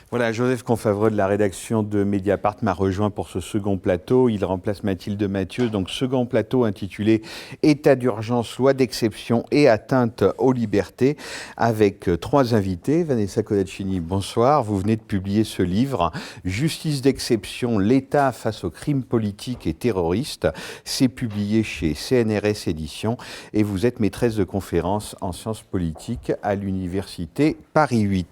Voilà, Joseph Confavreux de la rédaction de Mediapart m'a rejoint pour ce second plateau. Il remplace Mathilde Mathieu. Donc, second plateau intitulé État d'urgence, loi d'exception et atteinte aux libertés, avec trois invités. Vanessa Codaccini, bonsoir. Vous venez de publier ce livre, Justice d'exception, l'État face aux crimes politiques et terroristes. C'est publié chez CNRS Éditions et vous êtes maîtresse de conférences en sciences politiques à l'université Paris 8.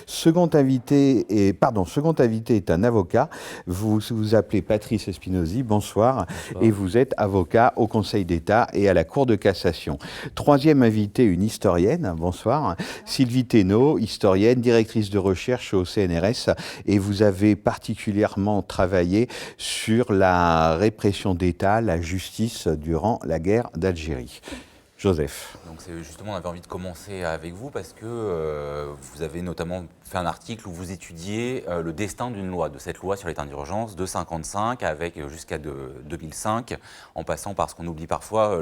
Second invité est un avocat. Vous vous appelez Patrice Espinosi, bonsoir. Et vous êtes avocat au Conseil d'État et à la Cour de cassation. Troisième invité, une historienne, bonsoir. Sylvie Thénault, historienne, directrice de recherche au CNRS. Et vous avez particulièrement travaillé sur la répression d'État, la justice durant la guerre d'Algérie. Joseph. Donc justement, on avait envie de commencer avec vous parce que vous avez notamment fait un article où vous étudiez le destin d'une loi, de cette loi sur l'état d'urgence de 1955 avec jusqu'à 2005, en passant par ce qu'on oublie parfois,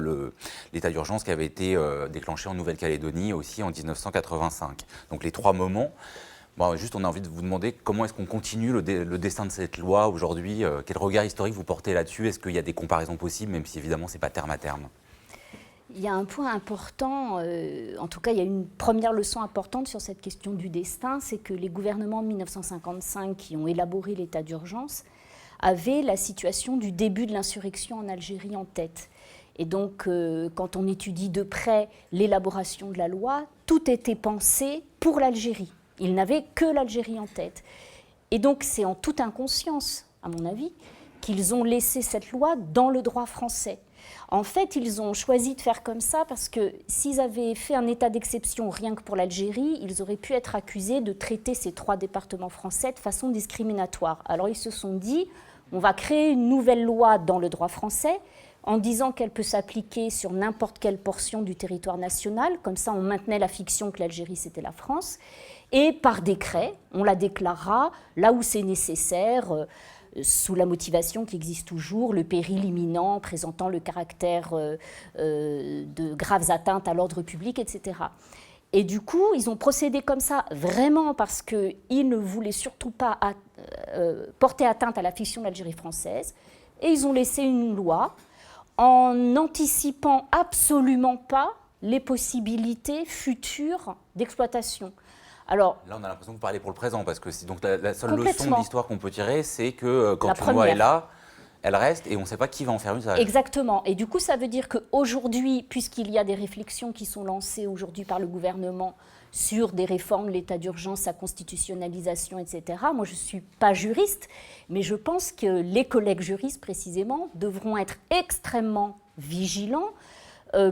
l'état d'urgence qui avait été déclenché en Nouvelle-Calédonie aussi en 1985. Donc les trois moments. Bon, juste, on a envie de vous demander comment est-ce qu'on continue le destin de cette loi aujourd'hui, quel regard historique vous portez là-dessus, est-ce qu'il y a des comparaisons possibles, même si évidemment ce n'est pas terme à terme? Il y a un point important, en tout cas il y a une première leçon importante sur cette question du destin, c'est que les gouvernements en 1955 qui ont élaboré l'état d'urgence avaient la situation du début de l'insurrection en Algérie en tête. Et donc quand on étudie de près l'élaboration de la loi, tout était pensé pour l'Algérie. Ils n'avaient que l'Algérie en tête. Et donc c'est en toute inconscience, à mon avis, qu'ils ont laissé cette loi dans le droit français. En fait, ils ont choisi de faire comme ça parce que s'ils avaient fait un état d'exception rien que pour l'Algérie, ils auraient pu être accusés de traiter ces trois départements français de façon discriminatoire. Alors ils se sont dit, on va créer une nouvelle loi dans le droit français en disant qu'elle peut s'appliquer sur n'importe quelle portion du territoire national. Comme ça, on maintenait la fiction que l'Algérie, c'était la France. Et par décret, on la déclarera là où c'est nécessaire, sous la motivation qui existe toujours, le péril imminent présentant le caractère de graves atteintes à l'ordre public, etc. Et du coup, ils ont procédé comme ça vraiment parce qu'ils ne voulaient surtout pas porter atteinte à la fiction de l'Algérie française. Et ils ont laissé une loi en n'anticipant absolument pas les possibilités futures d'exploitation. Alors, là, on a l'impression que vous parlez pour le présent, parce que donc la seule leçon de l'histoire qu'on peut tirer, c'est que quand une loi est là, elle reste et on ne sait pas qui va en faire usage. Exactement. Et du coup, ça veut dire qu'aujourd'hui, puisqu'il y a des réflexions qui sont lancées aujourd'hui par le gouvernement sur des réformes, l'état d'urgence, sa constitutionnalisation, etc., moi, je ne suis pas juriste, mais je pense que les collègues juristes, précisément, devront être extrêmement vigilants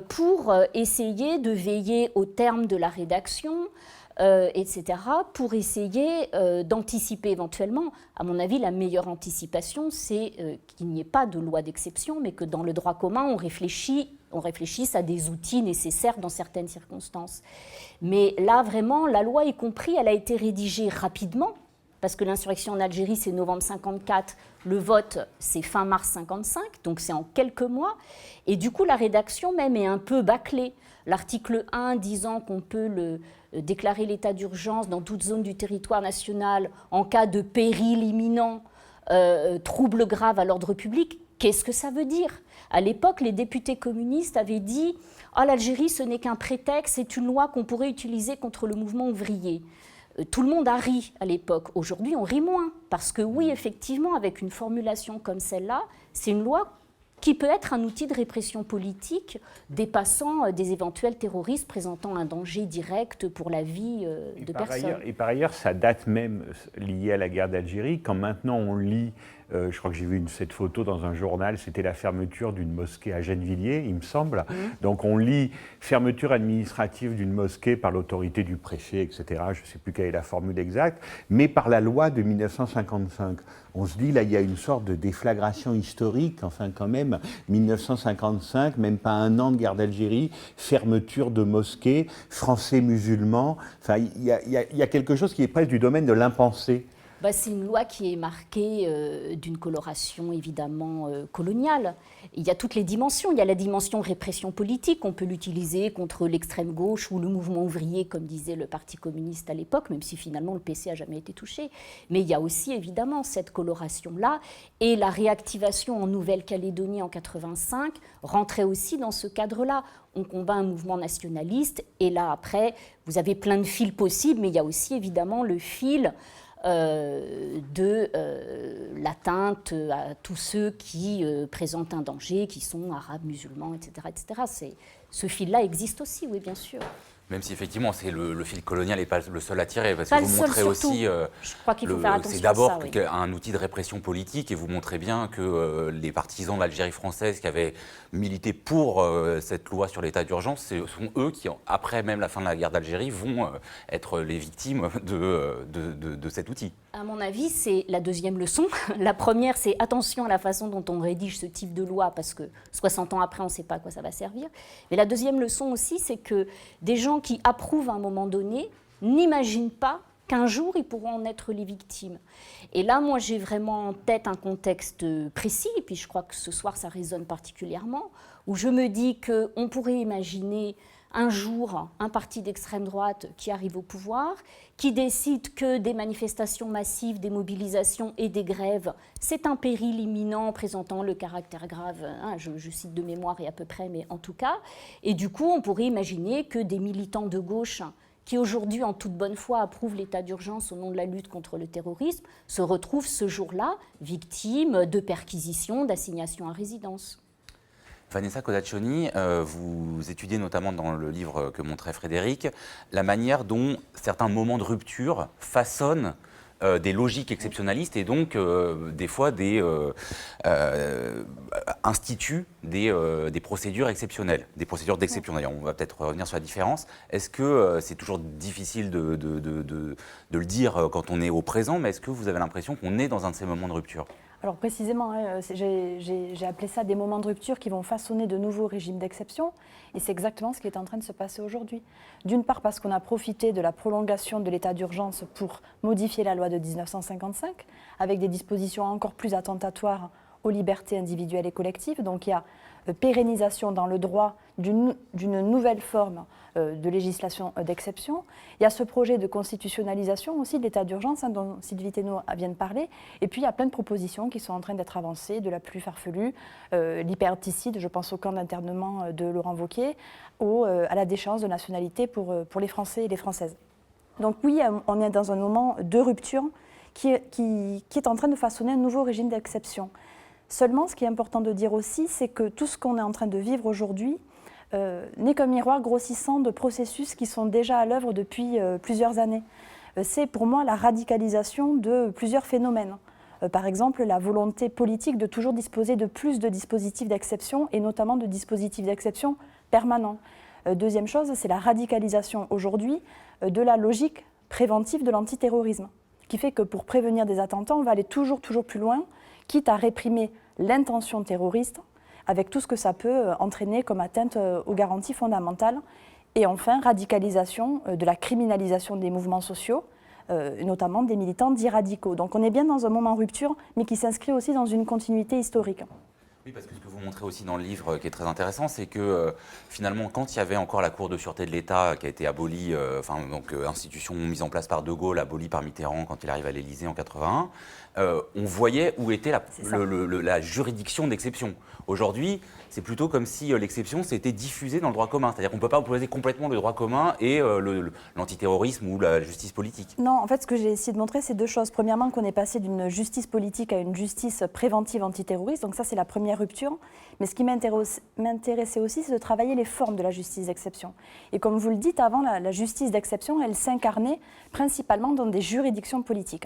pour essayer de veiller au terme de la rédaction, etc., pour essayer d'anticiper éventuellement. À mon avis, la meilleure anticipation, c'est qu'il n'y ait pas de loi d'exception, mais que dans le droit commun, on réfléchisse à des outils nécessaires dans certaines circonstances. Mais là, vraiment, la loi, y compris, elle a été rédigée rapidement, parce que l'insurrection en Algérie, c'est novembre 1954, le vote, c'est fin mars 1955, donc c'est en quelques mois. Et du coup, la rédaction même est un peu bâclée. L'article 1 disant qu'on peut déclarer l'état d'urgence dans toute zone du territoire national en cas de péril imminent, trouble grave à l'ordre public, qu'est-ce que ça veut dire? À l'époque, les députés communistes avaient dit « Ah, l'Algérie, ce n'est qu'un prétexte, c'est une loi qu'on pourrait utiliser contre le mouvement ouvrier ». Tout le monde a ri à l'époque. Aujourd'hui, on rit moins. Parce que oui, effectivement, avec une formulation comme celle-là, c'est une loi qui peut être un outil de répression politique dépassant des éventuels terroristes présentant un danger direct pour la vie de personnes. Et par ailleurs, ça date même lié à la guerre d'Algérie. Quand maintenant on lit, je crois que j'ai vu cette photo dans un journal, c'était la fermeture d'une mosquée à Gennevilliers, il me semble. Donc on lit fermeture administrative d'une mosquée par l'autorité du préfet, etc. Je ne sais plus quelle est la formule exacte, mais par la loi de 1955. On se dit, là, il y a une sorte de déflagration historique, enfin quand même, 1955, même pas un an de guerre d'Algérie, fermeture de mosquées, français musulmans, enfin il y a quelque chose qui est presque du domaine de l'impensé. C'est une loi qui est marquée d'une coloration évidemment coloniale. Il y a toutes les dimensions. Il y a la dimension répression politique. On peut l'utiliser contre l'extrême gauche ou le mouvement ouvrier, comme disait le Parti communiste à l'époque, même si finalement le PC n'a jamais été touché. Mais il y a aussi évidemment cette coloration-là. Et la réactivation en Nouvelle-Calédonie en 85 rentrait aussi dans ce cadre-là. On combat un mouvement nationaliste. Et là, après, vous avez plein de fils possibles, mais il y a aussi évidemment le fil de l'atteinte à tous ceux qui présentent un danger, qui sont arabes, musulmans, etc. etc. Ce fil-là existe aussi, oui, bien sûr. Même si effectivement c'est le fil colonial n'est pas le seul à tirer, parce Pas que vous montrez aussi, je crois qu'il faut faire attention c'est d'abord à ça, oui. un outil de répression politique, et vous montrez bien que les partisans de l'Algérie française qui avaient milité pour cette loi sur l'état d'urgence, ce sont eux qui, après même la fin de la guerre d'Algérie, vont être les victimes de cet outil. À mon avis, c'est la deuxième leçon. La première, c'est attention à la façon dont on rédige ce type de loi, parce que 60 ans après, on ne sait pas à quoi ça va servir. Mais la deuxième leçon aussi, c'est que des gens qui approuvent à un moment donné n'imaginent pas qu'un jour, ils pourront en être les victimes. Et là, moi, j'ai vraiment en tête un contexte précis, et puis je crois que ce soir, ça résonne particulièrement, où je me dis qu'on pourrait imaginer un jour un parti d'extrême droite qui arrive au pouvoir, qui décide que des manifestations massives, des mobilisations et des grèves, c'est un péril imminent présentant le caractère grave, hein, je cite de mémoire et à peu près, mais en tout cas. Et du coup, on pourrait imaginer que des militants de gauche qui aujourd'hui, en toute bonne foi, approuvent l'état d'urgence au nom de la lutte contre le terrorisme, se retrouvent ce jour-là victimes de perquisitions, d'assignations à résidence. Vanessa Codaccioni, vous étudiez notamment dans le livre que montrait Frédéric la manière dont certains moments de rupture façonnent des logiques exceptionnalistes et donc des fois instituent des procédures exceptionnelles, des procédures d'exception. D'ailleurs, on va peut-être revenir sur la différence. Est-ce que c'est toujours difficile de le dire quand on est au présent, mais est-ce que vous avez l'impression qu'on est dans un de ces moments de rupture ? Alors précisément, hein, j'ai appelé ça des moments de rupture qui vont façonner de nouveaux régimes d'exception, et c'est exactement ce qui est en train de se passer aujourd'hui. D'une part parce qu'on a profité de la prolongation de l'état d'urgence pour modifier la loi de 1955, avec des dispositions encore plus attentatoires aux libertés individuelles et collectives. Donc il y a pérennisation dans le droit d'une nouvelle forme de législation d'exception. Il y a ce projet de constitutionnalisation aussi de l'état d'urgence dont Sylvie Thénault vient de parler. Et puis il y a plein de propositions qui sont en train d'être avancées, de la plus farfelue, l'hyperticide, je pense au camp d'internement de Laurent Wauquiez, ou à la déchéance de nationalité pour les Français et les Françaises. Donc oui, on est dans un moment de rupture qui est en train de façonner un nouveau régime d'exception. Seulement, ce qui est important de dire aussi, c'est que tout ce qu'on est en train de vivre aujourd'hui n'est qu'un miroir grossissant de processus qui sont déjà à l'œuvre depuis plusieurs années. C'est pour moi la radicalisation de plusieurs phénomènes. Par exemple, la volonté politique de toujours disposer de plus de dispositifs d'exception, et notamment de dispositifs d'exception permanents. Deuxième chose, c'est la radicalisation aujourd'hui de la logique préventive de l'antiterrorisme, qui fait que pour prévenir des attentats, on va aller toujours plus loin, quitte à réprimer l'intention terroriste, avec tout ce que ça peut entraîner comme atteinte aux garanties fondamentales. Et enfin, radicalisation de la criminalisation des mouvements sociaux, notamment des militants dits radicaux. Donc on est bien dans un moment de rupture, mais qui s'inscrit aussi dans une continuité historique. Oui, parce que ce que vous montrez aussi dans le livre qui est très intéressant, c'est que finalement, quand il y avait encore la Cour de sûreté de l'État qui a été abolie, institution mise en place par De Gaulle, abolie par Mitterrand quand il arrive à l'Élysée en 81, on voyait où était la juridiction d'exception. Aujourd'hui, c'est plutôt comme si l'exception s'était diffusée dans le droit commun. C'est-à-dire qu'on ne peut pas opposer complètement le droit commun et l'antiterrorisme ou la justice politique. Non, en fait, ce que j'ai essayé de montrer, c'est deux choses. Premièrement, qu'on est passé d'une justice politique à une justice préventive antiterroriste. Donc ça, c'est la première rupture. Mais ce qui m'intéressait aussi, c'est de travailler les formes de la justice d'exception. Et comme vous le dites avant, la justice d'exception, elle s'incarnait principalement dans des juridictions politiques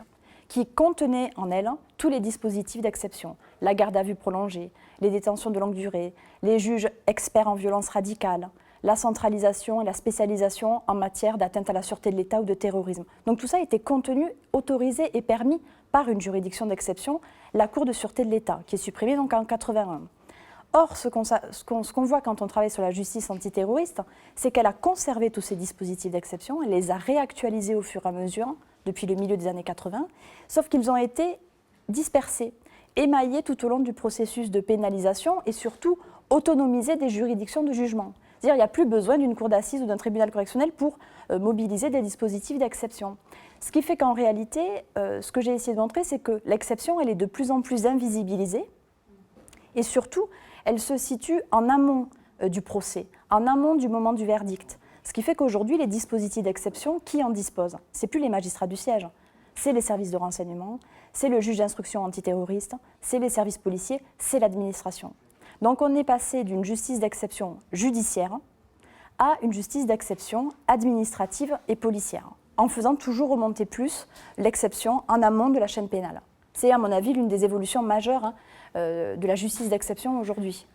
qui contenaient en elles tous les dispositifs d'exception. La garde à vue prolongée, les détentions de longue durée, les juges experts en violence radicale, la centralisation et la spécialisation en matière d'atteinte à la sûreté de l'État ou de terrorisme. Donc tout ça était contenu, autorisé et permis par une juridiction d'exception, la Cour de sûreté de l'État, qui est supprimée donc en 81. Or, ce qu'on voit quand on travaille sur la justice antiterroriste, c'est qu'elle a conservé tous ces dispositifs d'exception, elle les a réactualisés au fur et à mesure depuis le milieu des années 80, sauf qu'ils ont été dispersés, émaillés tout au long du processus de pénalisation et surtout autonomisés des juridictions de jugement. C'est-à-dire qu'il n'y a plus besoin d'une cour d'assises ou d'un tribunal correctionnel pour mobiliser des dispositifs d'exception. Ce qui fait qu'en réalité, ce que j'ai essayé de montrer, c'est que l'exception, elle est de plus en plus invisibilisée et surtout, elle se situe en amont du procès, en amont du moment du verdict. Ce qui fait qu'aujourd'hui, les dispositifs d'exception, qui en disposent? Ce n'est plus les magistrats du siège, c'est les services de renseignement, c'est le juge d'instruction antiterroriste, c'est les services policiers, c'est l'administration. Donc on est passé d'une justice d'exception judiciaire à une justice d'exception administrative et policière, en faisant toujours remonter plus l'exception en amont de la chaîne pénale. C'est à mon avis l'une des évolutions majeures de la justice d'exception aujourd'hui.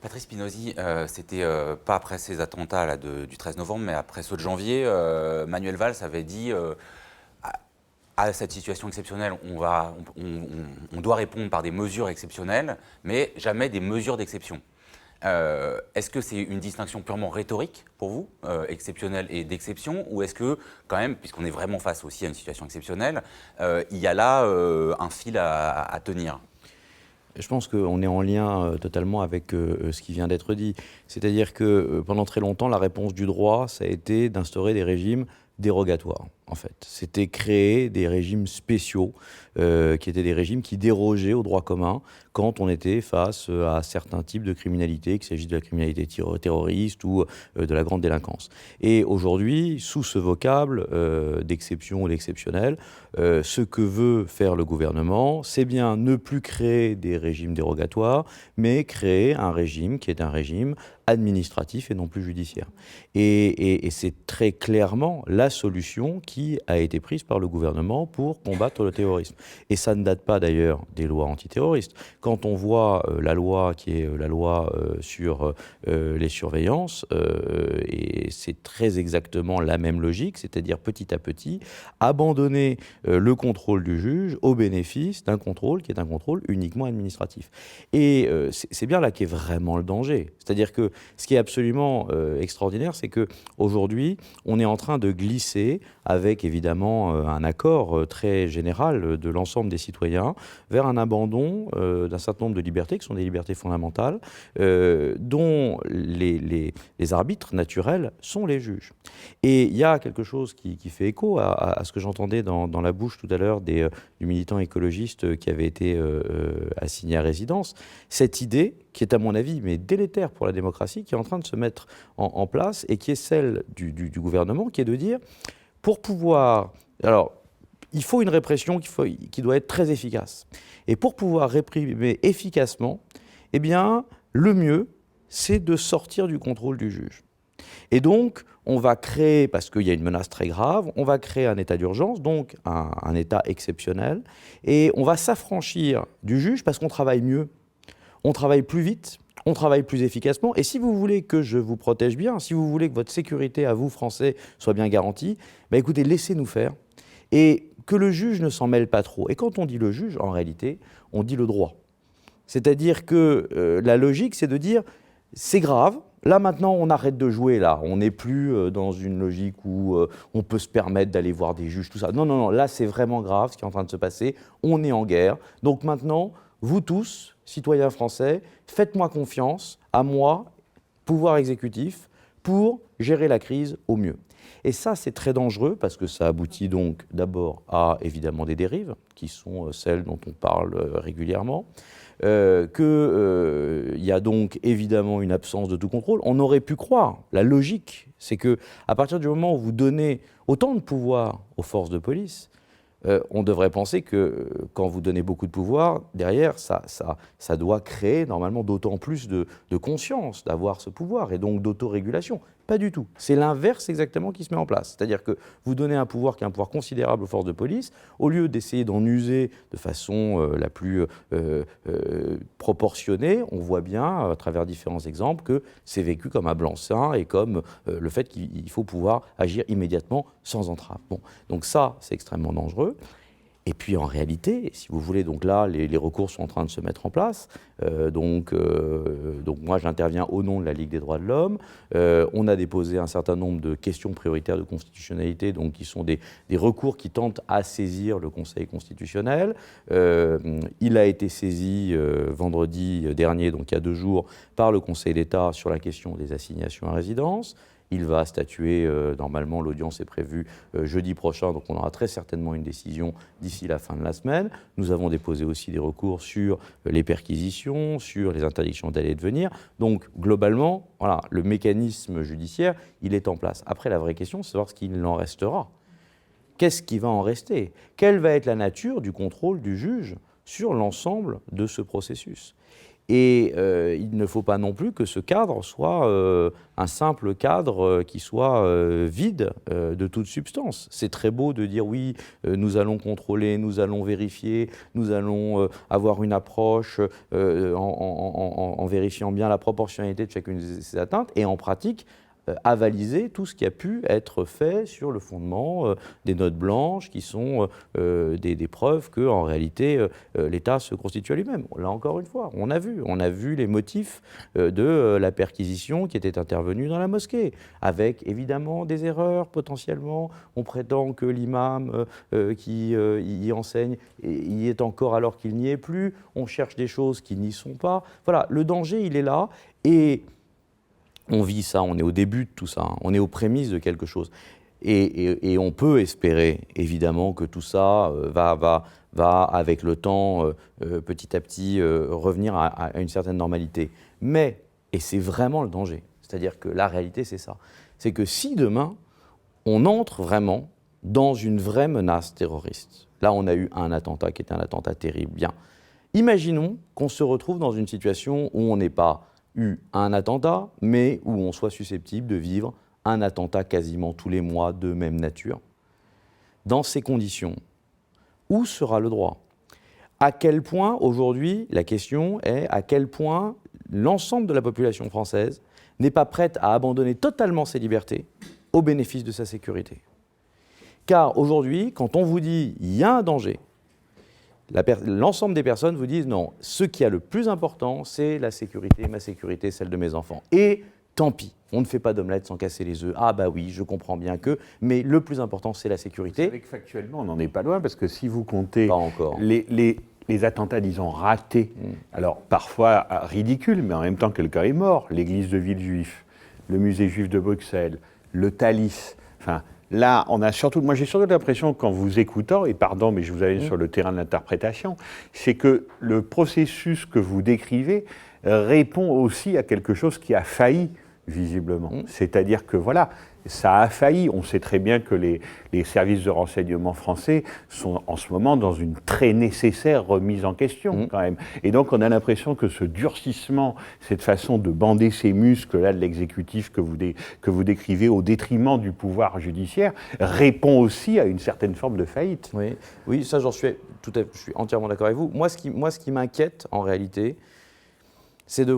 Patrice Spinozzi, c'était pas après ces attentats là, du 13 novembre, mais après ceux de janvier, Manuel Valls avait dit à cette situation exceptionnelle, on doit répondre par des mesures exceptionnelles, mais jamais des mesures d'exception. Est-ce que c'est une distinction purement rhétorique pour vous, exceptionnelle et d'exception, ou est-ce que, quand même, puisqu'on est vraiment face aussi à une situation exceptionnelle, il y a là un fil à tenir? Je pense qu'on est en lien totalement avec ce qui vient d'être dit. C'est-à-dire que pendant très longtemps, la réponse du droit, ça a été d'instaurer des régimes dérogatoires, en fait. C'était créer des régimes spéciaux, qui étaient des régimes qui dérogeaient au droit commun quand on était face à certains types de criminalité, qu'il s'agisse de la criminalité terroriste ou de la grande délinquance. Et aujourd'hui, sous ce vocable d'exception ou d'exceptionnel, ce que veut faire le gouvernement, c'est bien ne plus créer des régimes dérogatoires, mais créer un régime qui est un régime administratif et non plus judiciaire. Et c'est très clairement la solution qui a été prise par le gouvernement pour combattre le terrorisme. Et ça ne date pas d'ailleurs des lois antiterroristes. Quand on voit la loi qui est la loi sur les surveillances, et c'est très exactement la même logique, c'est-à-dire petit à petit, abandonner le contrôle du juge au bénéfice d'un contrôle qui est un contrôle uniquement administratif. Et c'est bien là qu'est vraiment le danger. C'est-à-dire que ce qui est absolument extraordinaire, c'est qu'aujourd'hui, on est en train de glisser, avec évidemment un accord très général de l'ensemble des citoyens, vers un abandon d'un certain nombre de libertés, qui sont des libertés fondamentales, dont les arbitres naturels sont les juges. Et il y a quelque chose qui fait écho à ce que j'entendais dans la bouche tout à l'heure du militant écologiste qui avait été assigné à résidence, cette idée qui est à mon avis mais délétère pour la démocratie, qui est en train de se mettre en place et qui est celle du gouvernement, qui est de dire, pour pouvoir... Alors, il faut une répression qui doit être très efficace. Et pour pouvoir réprimer efficacement, eh bien, le mieux, c'est de sortir du contrôle du juge. Et donc, on va créer, parce qu'il y a une menace très grave, on va créer un état d'urgence, donc un état exceptionnel, et on va s'affranchir du juge parce qu'on travaille mieux, on travaille plus vite, on travaille plus efficacement. Et si vous voulez que je vous protège bien, si vous voulez que votre sécurité à vous, Français, soit bien garantie, bah écoutez, laissez-nous faire. Et que le juge ne s'en mêle pas trop. Et quand on dit le juge, en réalité, on dit le droit. C'est-à-dire que la logique, c'est de dire, c'est grave, là maintenant on arrête de jouer, là. On n'est plus dans une logique où on peut se permettre d'aller voir des juges, tout ça. Non, non, non, là c'est vraiment grave ce qui est en train de se passer, on est en guerre. Donc maintenant, vous tous, citoyens français, faites-moi confiance, à moi, pouvoir exécutif, pour gérer la crise au mieux. Et ça, c'est très dangereux parce que ça aboutit donc d'abord à, évidemment, des dérives, qui sont celles dont on parle régulièrement, qu'il y a donc évidemment une absence de tout contrôle. On aurait pu croire, la logique, c'est qu'à partir du moment où vous donnez autant de pouvoir aux forces de police, on devrait penser que quand vous donnez beaucoup de pouvoir, derrière, ça doit créer normalement d'autant plus de conscience d'avoir ce pouvoir et donc d'autorégulation. Pas du tout. C'est l'inverse exactement qui se met en place. C'est-à-dire que vous donnez un pouvoir qui est un pouvoir considérable aux forces de police, au lieu d'essayer d'en user de façon la plus proportionnée, on voit bien, à travers différents exemples, que c'est vécu comme un blanc-seing et comme le fait qu'il faut pouvoir agir immédiatement sans entrave. Bon. Donc ça, c'est extrêmement dangereux. Et puis en réalité, si vous voulez, donc là, les recours sont en train de se mettre en place. Donc moi, j'interviens au nom de la Ligue des droits de l'homme. On a déposé un certain nombre de questions prioritaires de constitutionnalité, donc qui sont des recours qui tentent à saisir le Conseil constitutionnel. Il a été saisi vendredi dernier, donc il y a 2 jours, par le Conseil d'État sur la question des assignations à résidence. Il va statuer, normalement l'audience est prévue jeudi prochain, donc on aura très certainement une décision d'ici la fin de la semaine. Nous avons déposé aussi des recours sur les perquisitions, sur les interdictions d'aller et de venir. Donc globalement, voilà, le mécanisme judiciaire, il est en place. Après, la vraie question, c'est de savoir ce qu'il en restera. Qu'est-ce qui va en rester? Quelle va être la nature du contrôle du juge sur l'ensemble de ce processus? Et il ne faut pas non plus que ce cadre soit un simple cadre qui soit vide de toute substance. C'est très beau de dire oui, nous allons contrôler, nous allons vérifier, nous allons avoir une approche en vérifiant bien la proportionnalité de chacune de ces atteintes, et en pratique, avaliser tout ce qui a pu être fait sur le fondement des notes blanches qui sont des preuves qu'en réalité l'État se constitue à lui-même. Là encore une fois, on a vu les motifs de la perquisition qui était intervenue dans la mosquée, avec évidemment des erreurs potentiellement. On prétend que l'imam qui y enseigne y est encore alors qu'il n'y est plus. On cherche des choses qui n'y sont pas. Voilà, le danger il est là, et on vit ça, on est au début de tout ça, hein, on est aux prémices de quelque chose. Et on peut espérer, évidemment, que tout ça va avec le temps, petit à petit, revenir à une certaine normalité. Mais, et c'est vraiment le danger, c'est-à-dire que la réalité, c'est ça, c'est que si demain, on entre vraiment dans une vraie menace terroriste, là, on a eu un attentat qui était un attentat terrible, bien. Imaginons qu'on se retrouve dans une situation où on n'est pas eu un attentat, mais où on soit susceptible de vivre un attentat quasiment tous les mois de même nature. Dans ces conditions, où sera le droit? À quel point, aujourd'hui, la question est à quel point l'ensemble de la population française n'est pas prête à abandonner totalement ses libertés au bénéfice de sa sécurité. Car aujourd'hui, quand on vous dit « il y a un danger », l'ensemble des personnes vous disent non, ce qui est le plus important, c'est la sécurité, ma sécurité, celle de mes enfants. Et tant pis, on ne fait pas d'omelette sans casser les œufs. Ah bah oui, je comprends bien que, mais le plus important, c'est la sécurité. Vous savez que factuellement, on n'en est pas loin, parce que si vous comptez pas encore. Les attentats, disons, ratés, alors parfois ridicules, mais en même temps quelqu'un est mort, l'église de Villejuif, le musée juif de Bruxelles, le Thalys, enfin... Là, moi j'ai surtout l'impression, qu'en vous écoutant, et pardon, mais je vous avais sur le terrain de l'interprétation, c'est que le processus que vous décrivez répond aussi à quelque chose qui a failli, visiblement. C'est-à-dire que voilà, ça a failli. On sait très bien que les services de renseignement français sont en ce moment dans une très nécessaire remise en question, quand même. Et donc on a l'impression que ce durcissement, cette façon de bander ses muscles là de l'exécutif que vous décrivez au détriment du pouvoir judiciaire, répond aussi à une certaine forme de faillite. Oui, ça je suis entièrement d'accord avec vous. Moi, ce qui m'inquiète en réalité, c'est de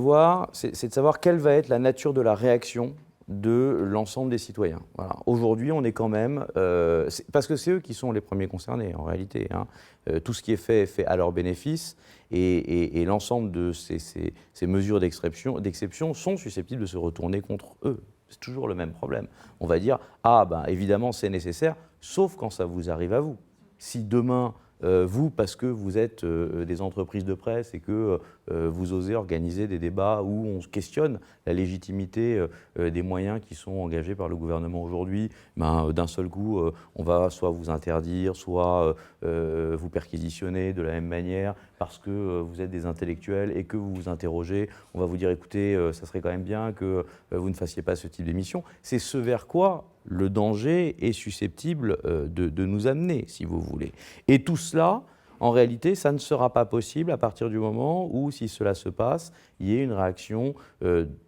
savoir quelle va être la nature de la réaction de l'ensemble des citoyens. Voilà. Aujourd'hui, on est quand même... parce que c'est eux qui sont les premiers concernés, en réalité. Hein. Tout ce qui est fait à leur bénéfice, et l'ensemble de ces mesures d'exception sont susceptibles de se retourner contre eux. C'est toujours le même problème. On va dire, évidemment, c'est nécessaire, sauf quand ça vous arrive à vous. Si demain... vous, parce que vous êtes des entreprises de presse et que vous osez organiser des débats où on se questionne la légitimité des moyens qui sont engagés par le gouvernement aujourd'hui, d'un seul coup, on va soit vous interdire, soit vous perquisitionner de la même manière parce que vous êtes des intellectuels et que vous vous interrogez. On va vous dire, écoutez, ça serait quand même bien que vous ne fassiez pas ce type d'émission. C'est ce vers quoi le danger est susceptible de nous amener, si vous voulez. Et tout cela, en réalité, ça ne sera pas possible à partir du moment où, si cela se passe, il y ait une réaction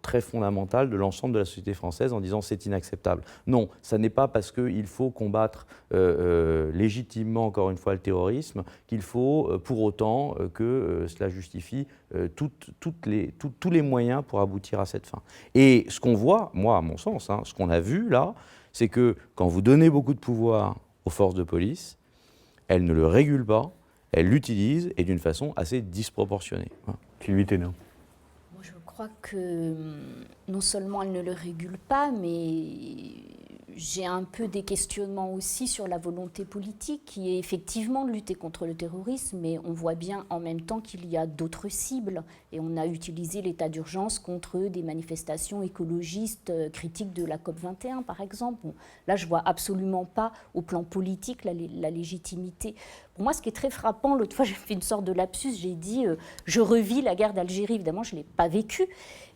très fondamentale de l'ensemble de la société française en disant c'est inacceptable. Non, ça n'est pas parce qu'il faut combattre légitimement, encore une fois, le terrorisme, qu'il faut pour autant que cela justifie tous les moyens pour aboutir à cette fin. Et ce qu'on voit, moi, à mon sens, ce qu'on a vu là, c'est que quand vous donnez beaucoup de pouvoir aux forces de police, elle ne le régule pas, elle l'utilise et d'une façon assez disproportionnée. Sylvie Thénault. Moi, je crois que non seulement elle ne le régule pas, mais j'ai un peu des questionnements aussi sur la volonté politique qui est effectivement de lutter contre le terrorisme, mais on voit bien en même temps qu'il y a d'autres cibles. Et on a utilisé l'état d'urgence contre des manifestations écologistes critiques de la COP21, par exemple. Bon, là, je ne vois absolument pas au plan politique la légitimité. Pour moi, ce qui est très frappant, l'autre fois, j'ai fait une sorte de lapsus, j'ai dit je revis la guerre d'Algérie. Évidemment, je ne l'ai pas vécue,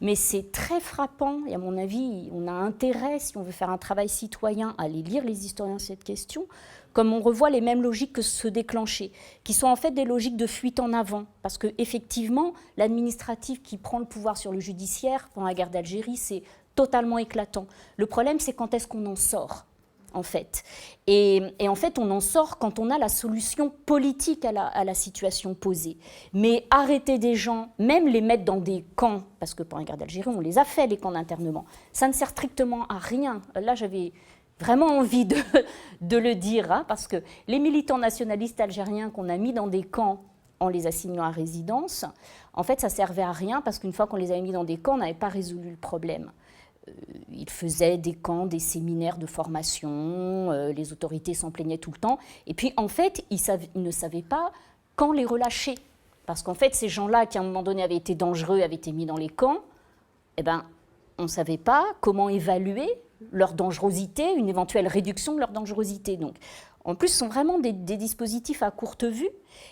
mais c'est très frappant. Et à mon avis, on a intérêt, si on veut faire un travail citoyen, à aller lire les historiens sur cette question, comme on revoit les mêmes logiques que se déclencher, qui sont en fait des logiques de fuite en avant. Parce qu'effectivement, l'administratif qui prend le pouvoir sur le judiciaire pendant la guerre d'Algérie, c'est totalement éclatant. Le problème, c'est quand est-ce qu'on en sort en fait. Et en fait, on en sort quand on a la solution politique à la situation posée. Mais arrêter des gens, même les mettre dans des camps, parce que pendant la guerre d'Algérie, on les a fait, les camps d'internement, ça ne sert strictement à rien. Là, j'avais vraiment envie de le dire, hein, parce que les militants nationalistes algériens qu'on a mis dans des camps en les assignant à résidence, en fait, ça servait à rien, parce qu'une fois qu'on les avait mis dans des camps, on n'avait pas résolu le problème. Ils faisaient des camps, des séminaires de formation, les autorités s'en plaignaient tout le temps. Et puis, en fait, ils ne savaient pas quand les relâcher. Parce qu'en fait, ces gens-là, qui à un moment donné avaient été dangereux, avaient été mis dans les camps, eh ben, on ne savait pas comment évaluer leur dangerosité, une éventuelle réduction de leur dangerosité. Donc, en plus, ce sont vraiment des dispositifs à courte vue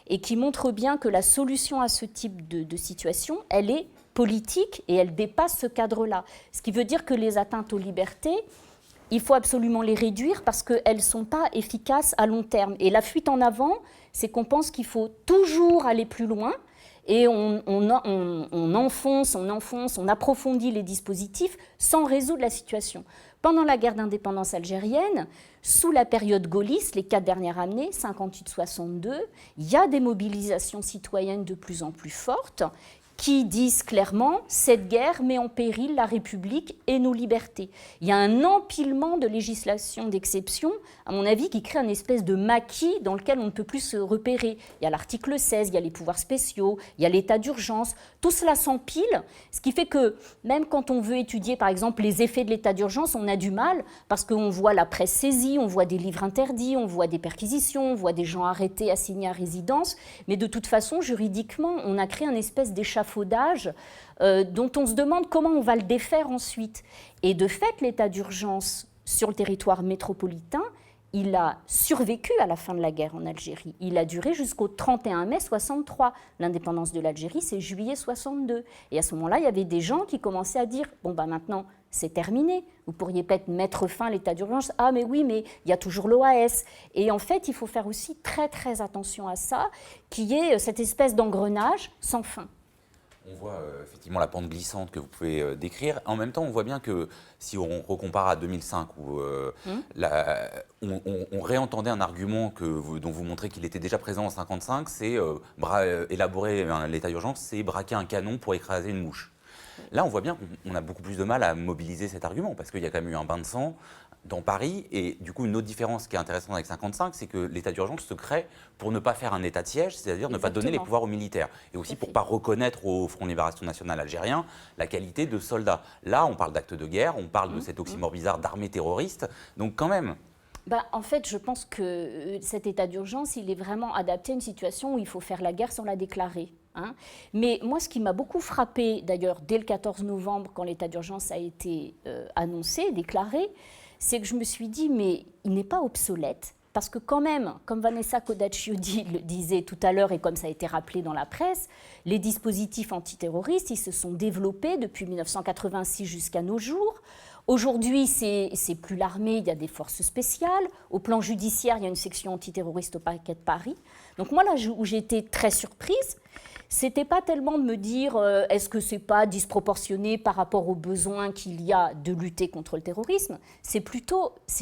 et qui montrent bien que la solution à ce type de situation, elle est politique et elle dépasse ce cadre-là. Ce qui veut dire que les atteintes aux libertés, il faut absolument les réduire parce qu'elles ne sont pas efficaces à long terme. Et la fuite en avant, c'est qu'on pense qu'il faut toujours aller plus loin et on enfonce, on approfondit les dispositifs sans résoudre la situation. Pendant la guerre d'indépendance algérienne, sous la période gaulliste, les 4 dernières années, 58-62, il y a des mobilisations citoyennes de plus en plus fortes qui disent clairement « cette guerre met en péril la République et nos libertés ». Il y a un empilement de législation d'exception, à mon avis, qui crée une espèce de maquis dans lequel on ne peut plus se repérer. Il y a l'article 16, il y a les pouvoirs spéciaux, il y a l'état d'urgence, tout cela s'empile, ce qui fait que même quand on veut étudier, par exemple, les effets de l'état d'urgence, on a du mal, parce qu'on voit la presse saisie, on voit des livres interdits, on voit des perquisitions, on voit des gens arrêtés, assignés à résidence, mais de toute façon, juridiquement, on a créé une espèce d'échafaudage dont on se demande comment on va le défaire ensuite. Et de fait, l'état d'urgence sur le territoire métropolitain, il a survécu à la fin de la guerre en Algérie. Il a duré jusqu'au 31 mai 63. L'indépendance de l'Algérie, c'est juillet 62. Et à ce moment-là, il y avait des gens qui commençaient à dire « bon, ben maintenant, c'est terminé. Vous pourriez peut-être mettre fin à l'état d'urgence. Ah, mais oui, mais il y a toujours l'OAS. » Et en fait, il faut faire aussi très, très attention à ça, qui est cette espèce d'engrenage sans fin. On voit effectivement la pente glissante que vous pouvez décrire. En même temps, on voit bien que si on recompare à 2005, où on réentendait un argument dont vous montrez qu'il était déjà présent en 1955, c'est élaborer l'état d'urgence, c'est braquer un canon pour écraser une mouche. Là, on voit bien qu'on a beaucoup plus de mal à mobiliser cet argument, parce qu'il y a quand même eu un bain de sang dans Paris, et du coup, une autre différence qui est intéressante avec 55, c'est que l'état d'urgence se crée pour ne pas faire un état de siège, c'est-à-dire ne pas donner les pouvoirs aux militaires, et aussi pour ne pas reconnaître au Front de Libération Nationale algérien la qualité de soldats. Là, on parle d'actes de guerre, on parle de cet oxymore bizarre d'armée terroriste, donc quand même... En fait, je pense que cet état d'urgence, il est vraiment adapté à une situation où il faut faire la guerre sans la déclarer. Hein. Mais moi, ce qui m'a beaucoup frappé, d'ailleurs, dès le 14 novembre, quand l'état d'urgence a été annoncé, déclaré, c'est que je me suis dit, mais il n'est pas obsolète. Parce que quand même, comme Vanessa Kodachioudi le disait tout à l'heure et comme ça a été rappelé dans la presse, les dispositifs antiterroristes, ils se sont développés depuis 1986 jusqu'à nos jours. Aujourd'hui, c'est plus l'armée, il y a des forces spéciales. Au plan judiciaire, il y a une section antiterroriste au parquet de Paris. Donc moi, là où j'ai été très surprise, c'était pas tellement de me dire est-ce que c'est pas disproportionné par rapport aux besoins qu'il y a de lutter contre le terrorisme. C'est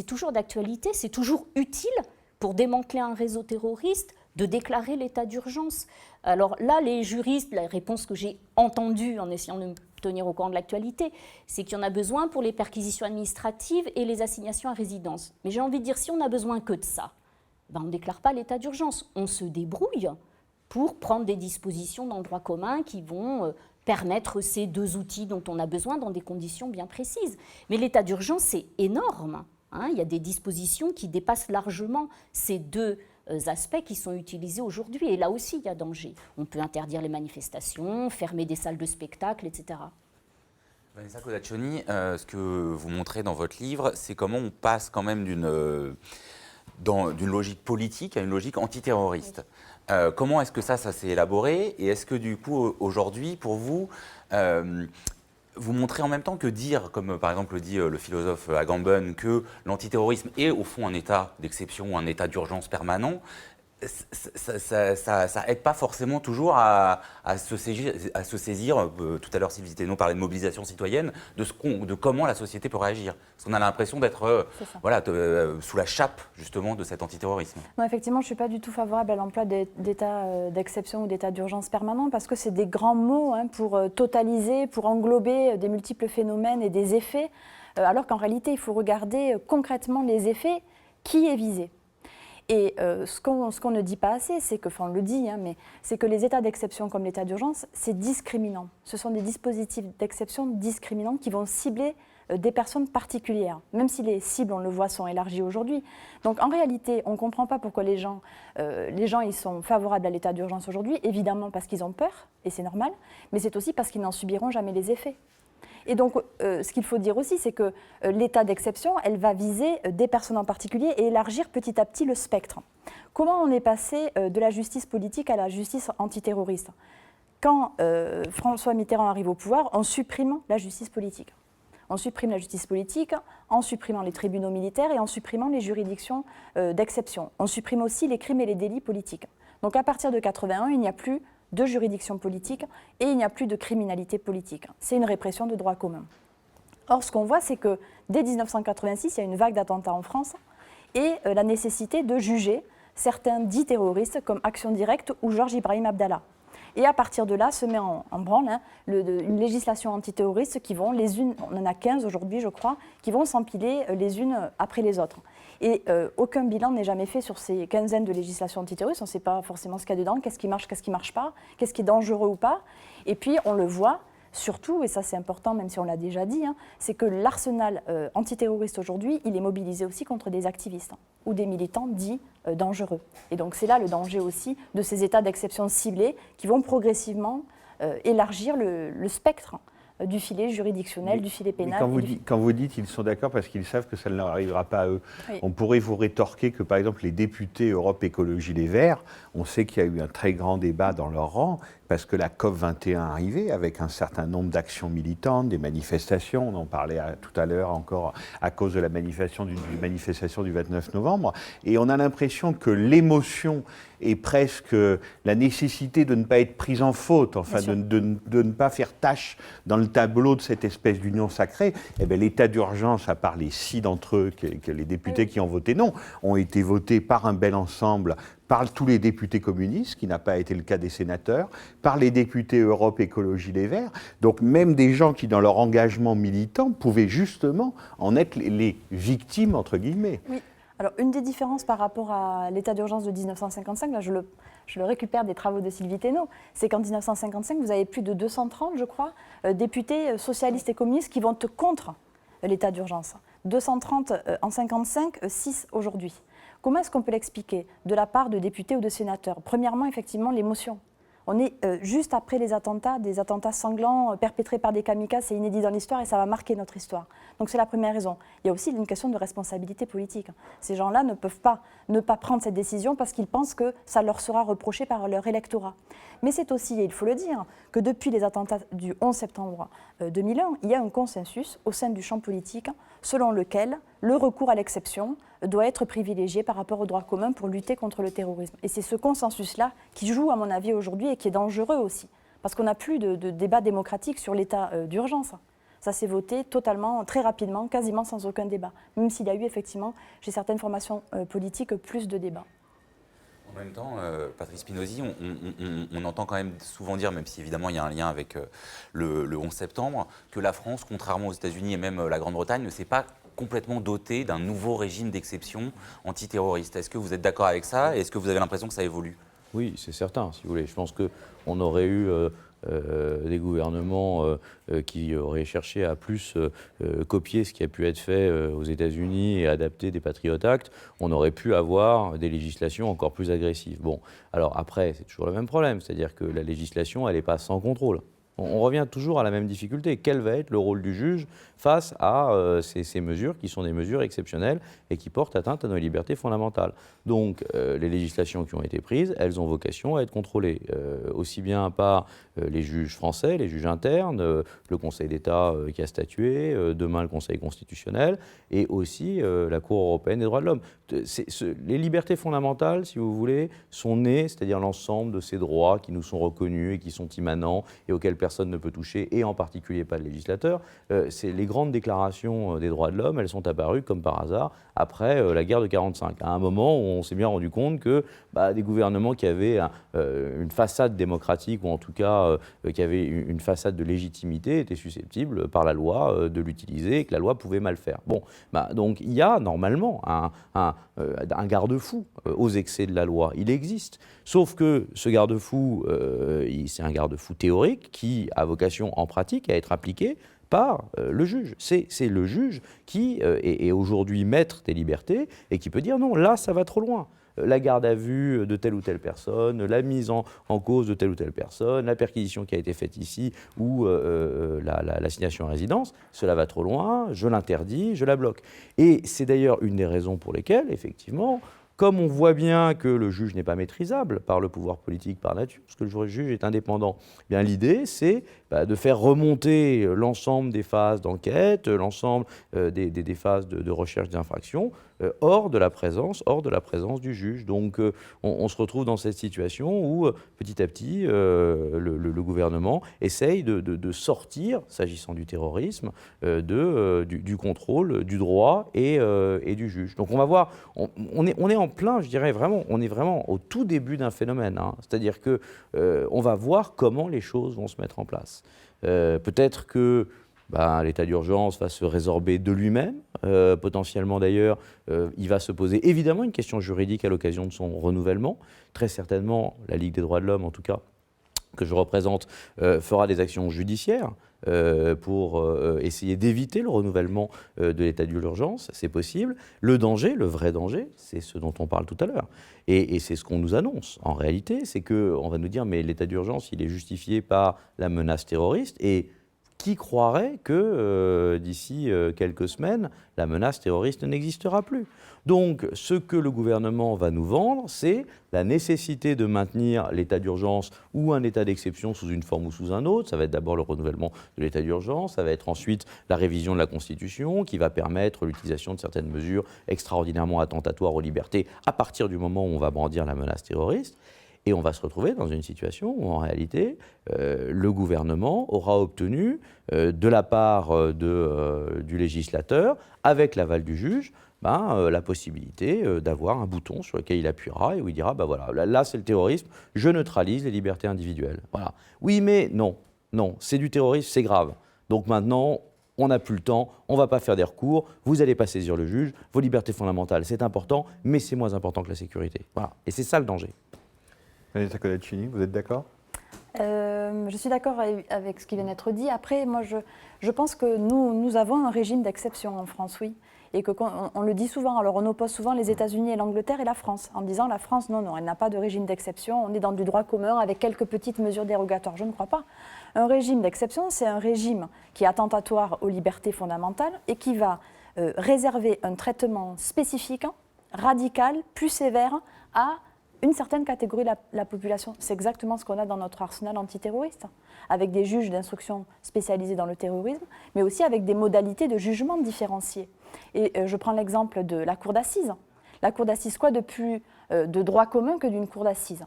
toujours d'actualité, c'est toujours utile pour démanteler un réseau terroriste de déclarer l'état d'urgence. Alors là, les juristes, la réponse que j'ai entendue en essayant de me tenir au courant de l'actualité, c'est qu'il y en a besoin pour les perquisitions administratives et les assignations à résidence. Mais j'ai envie de dire, si on a besoin que de ça, on ne déclare pas l'état d'urgence. On se débrouille pour prendre des dispositions dans le droit commun qui vont permettre ces deux outils dont on a besoin dans des conditions bien précises. Mais l'état d'urgence, c'est énorme. Il y a des dispositions qui dépassent largement ces deux aspects qui sont utilisés aujourd'hui. Et là aussi, il y a danger. On peut interdire les manifestations, fermer des salles de spectacle, etc. Vanessa Codaccioni, ce que vous montrez dans votre livre, c'est comment on passe quand même d'une logique politique à une logique antiterroriste. Comment est-ce que ça s'est élaboré? Et est-ce que du coup, aujourd'hui, pour vous, vous montrez en même temps que dire, comme par exemple le dit le philosophe Agamben, que l'antiterrorisme est au fond un état d'exception ou un état d'urgence permanent, ça aide pas forcément toujours à se saisir. Tout à l'heure, Sylvie Thénault parlait de mobilisation citoyenne, de comment la société peut réagir. Parce qu'on a l'impression d'être sous la chape justement de cet antiterrorisme. Non, effectivement, je ne suis pas du tout favorable à l'emploi d'état d'exception ou d'état d'urgence permanent parce que c'est des grands mots pour totaliser, pour englober des multiples phénomènes et des effets, alors qu'en réalité, il faut regarder concrètement les effets, qui est visé. Et ce qu'on ne dit pas assez, c'est que, enfin on le dit, mais c'est que les états d'exception comme l'état d'urgence, c'est discriminant. Ce sont des dispositifs d'exception discriminants qui vont cibler des personnes particulières, même si les cibles, on le voit, sont élargies aujourd'hui. Donc en réalité, on ne comprend pas pourquoi les gens ils sont favorables à l'état d'urgence aujourd'hui, évidemment parce qu'ils ont peur, et c'est normal, mais c'est aussi parce qu'ils n'en subiront jamais les effets. Et donc, ce qu'il faut dire aussi, c'est que l'état d'exception, elle va viser des personnes en particulier et élargir petit à petit le spectre. Comment on est passé de la justice politique à la justice antiterroriste? Quand François Mitterrand arrive au pouvoir, on supprime la justice politique. On supprime la justice politique en supprimant les tribunaux militaires et en supprimant les juridictions d'exception. On supprime aussi les crimes et les délits politiques. Donc, à partir de 1981, il n'y a plus de juridiction politique et il n'y a plus de criminalité politique. C'est une répression de droit commun. Or, ce qu'on voit, c'est que dès 1986, il y a une vague d'attentats en France et la nécessité de juger certains dits terroristes comme Action Directe ou Georges Ibrahim Abdallah. Et à partir de là, se met en branle une législation antiterroriste qui vont, les unes, on en a 15 aujourd'hui, je crois, qui vont s'empiler les unes après les autres. Et aucun bilan n'est jamais fait sur ces quinzaines de législations antiterroristes. On ne sait pas forcément ce qu'il y a dedans, qu'est-ce qui marche pas, qu'est-ce qui est dangereux ou pas. Et puis, on le voit surtout, et ça c'est important, même si on l'a déjà dit, c'est que l'arsenal antiterroriste aujourd'hui, il est mobilisé aussi contre des activistes ou des militants dits dangereux. Et donc c'est là le danger aussi de ces états d'exception ciblés qui vont progressivement élargir le spectre du filet juridictionnel, du filet pénal. Quand vous dites qu'ils sont d'accord parce qu'ils savent que ça ne leur arrivera pas à eux, oui. On pourrait vous rétorquer que par exemple les députés Europe Écologie Les Verts, on sait qu'il y a eu un très grand débat dans leur rang parce que la COP21 arrivait avec un certain nombre d'actions militantes, des manifestations, on en parlait tout à l'heure encore à cause de la manifestation du 29 novembre, et on a l'impression que l'émotion et presque la nécessité de ne pas être prise en faute, enfin de ne pas faire tâche dans le tableau de cette espèce d'union sacrée, eh bien, l'état d'urgence, à part les 6 d'entre eux, que les députés qui ont voté non, ont été votés par un bel ensemble, par tous les députés communistes, ce qui n'a pas été le cas des sénateurs, par les députés Europe Écologie Les Verts, donc même des gens qui, dans leur engagement militant, pouvaient justement en être les victimes, entre guillemets. Oui. Alors, une des différences par rapport à l'état d'urgence de 1955, là je le récupère des travaux de Sylvie Thénault, c'est qu'en 1955, vous avez plus de 230, je crois, députés socialistes et communistes qui votent contre l'état d'urgence. 230 en 55, 6 aujourd'hui. Comment est-ce qu'on peut l'expliquer de la part de députés ou de sénateurs? Premièrement, effectivement, l'émotion. On est juste après les attentats, des attentats sanglants perpétrés par des kamikazes, c'est inédit dans l'histoire et ça va marquer notre histoire. Donc c'est la première raison. Il y a aussi une question de responsabilité politique. Ces gens-là ne peuvent pas ne pas prendre cette décision parce qu'ils pensent que ça leur sera reproché par leur électorat. Mais c'est aussi, et il faut le dire, que depuis les attentats du 11 septembre 2001, il y a un consensus au sein du champ politique selon lequel le recours à l'exception doit être privilégié par rapport au droit commun pour lutter contre le terrorisme. Et c'est ce consensus-là qui joue, à mon avis, aujourd'hui et qui est dangereux aussi. Parce qu'on n'a plus de débat démocratique sur l'état d'urgence. Ça s'est voté totalement, très rapidement, quasiment sans aucun débat. Même s'il y a eu effectivement, chez certaines formations politiques, plus de débats. En même temps, Patrice Spinozzi, on entend quand même souvent dire, même si évidemment il y a un lien avec le 11 septembre, que la France, contrairement aux États-Unis et même la Grande-Bretagne, ne s'est pas complètement doté d'un nouveau régime d'exception antiterroriste. Est-ce que vous êtes d'accord avec ça et est-ce que vous avez l'impression que ça évolue? Oui, c'est certain, si vous voulez. Je pense qu'on aurait eu des gouvernements qui auraient cherché à plus copier ce qui a pu être fait aux États-Unis et adapter des Patriot Act. On aurait pu avoir des législations encore plus agressives. Bon, alors après, c'est toujours le même problème, c'est-à-dire que la législation, elle n'est pas sans contrôle. On revient toujours à la même difficulté. Quel va être le rôle du juge face à ces mesures qui sont des mesures exceptionnelles et qui portent atteinte à nos libertés fondamentales? Donc, les législations qui ont été prises, elles ont vocation à être contrôlées, aussi bien par les juges français, les juges internes, le Conseil d'État qui a statué, demain le Conseil constitutionnel, et aussi la Cour européenne des droits de l'homme. Les libertés fondamentales, si vous voulez, sont nées, c'est-à-dire l'ensemble de ces droits qui nous sont reconnus et qui sont immanents et auxquels personne ne peut toucher, et en particulier pas le législateur. C'est les grandes déclarations des droits de l'homme, elles sont apparues comme par hasard après la guerre de 1945, à un moment où on s'est bien rendu compte que des gouvernements qui avaient une façade démocratique, ou en tout cas qui avaient une façade de légitimité, étaient susceptibles par la loi de l'utiliser et que la loi pouvait mal faire. Bon, donc il y a normalement un garde-fou aux excès de la loi, il existe. Sauf que ce garde-fou, c'est un garde-fou théorique qui a vocation en pratique à être appliqué par le juge. C'est le juge qui est aujourd'hui maître des libertés et qui peut dire non, là ça va trop loin. La garde à vue de telle ou telle personne, la mise en cause de telle ou telle personne, la perquisition qui a été faite ici ou l'assignation à résidence, cela va trop loin, je l'interdis, je la bloque. Et c'est d'ailleurs une des raisons pour lesquelles, effectivement, comme on voit bien que le juge n'est pas maîtrisable par le pouvoir politique par nature, parce que le juge est indépendant, eh bien l'idée c'est de faire remonter l'ensemble des phases d'enquête, l'ensemble des phases de recherche d'infraction hors de la présence du juge. Donc on se retrouve dans cette situation où petit à petit le gouvernement essaye de sortir, s'agissant du terrorisme, du contrôle du droit et du juge. Donc on va voir, on est en plein, je dirais vraiment, on est vraiment au tout début d'un phénomène. Hein. C'est-à-dire que on va voir comment les choses vont se mettre en place. Peut-être que l'état d'urgence va se résorber de lui-même. Potentiellement d'ailleurs, il va se poser évidemment une question juridique à l'occasion de son renouvellement. Très certainement, la Ligue des droits de l'homme, en tout cas, que je représente, fera des actions judiciaires pour essayer d'éviter le renouvellement de l'état d'urgence. C'est possible. Le danger, le vrai danger, c'est ce dont on parle tout à l'heure. Et c'est ce qu'on nous annonce. En réalité, c'est qu'on va nous dire, mais l'état d'urgence, il est justifié par la menace terroriste. Et qui croirait que d'ici quelques semaines, la menace terroriste n'existera plus? Donc, ce que le gouvernement va nous vendre, c'est la nécessité de maintenir l'état d'urgence ou un état d'exception sous une forme ou sous un autre. Ça va être d'abord le renouvellement de l'état d'urgence, ça va être ensuite la révision de la Constitution qui va permettre l'utilisation de certaines mesures extraordinairement attentatoires aux libertés à partir du moment où on va brandir la menace terroriste. Et on va se retrouver dans une situation où, en réalité, le gouvernement aura obtenu, de la part du législateur, avec l'aval du juge, la possibilité d'avoir un bouton sur lequel il appuiera et où il dira, voilà, là c'est le terrorisme, je neutralise les libertés individuelles. Voilà. Oui, mais non, c'est du terrorisme, c'est grave. Donc maintenant, on n'a plus le temps, on ne va pas faire des recours, vous n'allez pas saisir le juge, vos libertés fondamentales, c'est important, mais c'est moins important que la sécurité. Voilà. Et c'est ça le danger. Vanessa Codaccini, vous êtes d'accord? Je suis d'accord avec ce qui vient d'être dit. Après, moi, je pense que nous avons un régime d'exception en France, oui. Et on le dit souvent, alors on oppose souvent les États-Unis et l'Angleterre et la France, en disant la France, non, elle n'a pas de régime d'exception, on est dans du droit commun avec quelques petites mesures dérogatoires. Je ne crois pas. Un régime d'exception, c'est un régime qui est attentatoire aux libertés fondamentales et qui va réserver un traitement spécifique, radical, plus sévère à une certaine catégorie de la population. C'est exactement ce qu'on a dans notre arsenal antiterroriste, avec des juges d'instruction spécialisés dans le terrorisme, mais aussi avec des modalités de jugement différenciées. Et je prends l'exemple de la cour d'assises. La cour d'assises, quoi de plus de droit commun que d'une cour d'assises?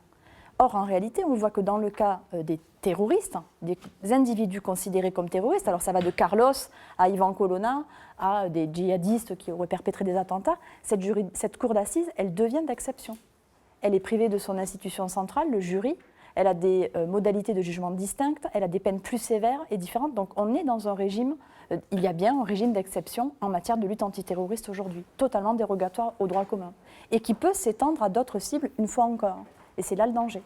Or, en réalité, on voit que dans le cas des terroristes, des individus considérés comme terroristes, alors ça va de Carlos à Ivan Colonna, à des djihadistes qui auraient perpétré des attentats, cette cour d'assises, elle devient d'exception. Elle est privée de son institution centrale, le jury. elle a des modalités de jugement distinctes, elle a des peines plus sévères et différentes. Donc on est dans un régime, il y a bien un régime d'exception en matière de lutte antiterroriste aujourd'hui, totalement dérogatoire au droit commun, et qui peut s'étendre à d'autres cibles une fois encore. Et c'est là le danger.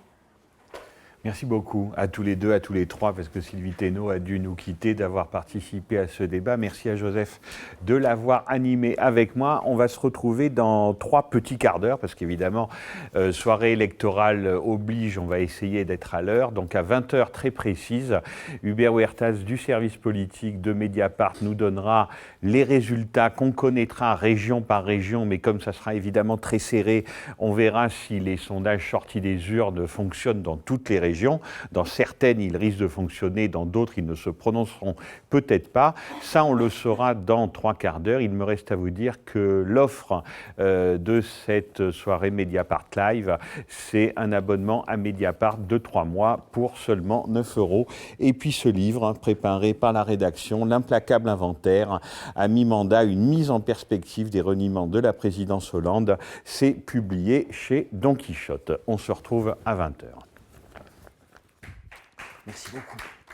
Merci beaucoup à tous les deux, à tous les trois, parce que Sylvie Thénault a dû nous quitter, d'avoir participé à ce débat. Merci à Joseph de l'avoir animé avec moi. On va se retrouver dans 3 petits quarts d'heure, parce qu'évidemment, soirée électorale oblige, on va essayer d'être à l'heure. Donc à 20h très précise, Hubert Huertas du service politique de Mediapart nous donnera les résultats qu'on connaîtra région par région, mais comme ça sera évidemment très serré, on verra si les sondages sortis des urnes fonctionnent dans toutes les régions. Dans certaines, ils risquent de fonctionner, dans d'autres, ils ne se prononceront peut-être pas. Ça, on le saura dans 3 quarts d'heure. Il me reste à vous dire que l'offre de cette soirée Mediapart Live, c'est un abonnement à Mediapart de 3 mois pour seulement 9 €. Et puis ce livre, préparé par la rédaction, L'implacable inventaire, à mi-mandat, une mise en perspective des reniements de la présidence Hollande, c'est publié chez Don Quichotte. On se retrouve à 20h. Merci beaucoup.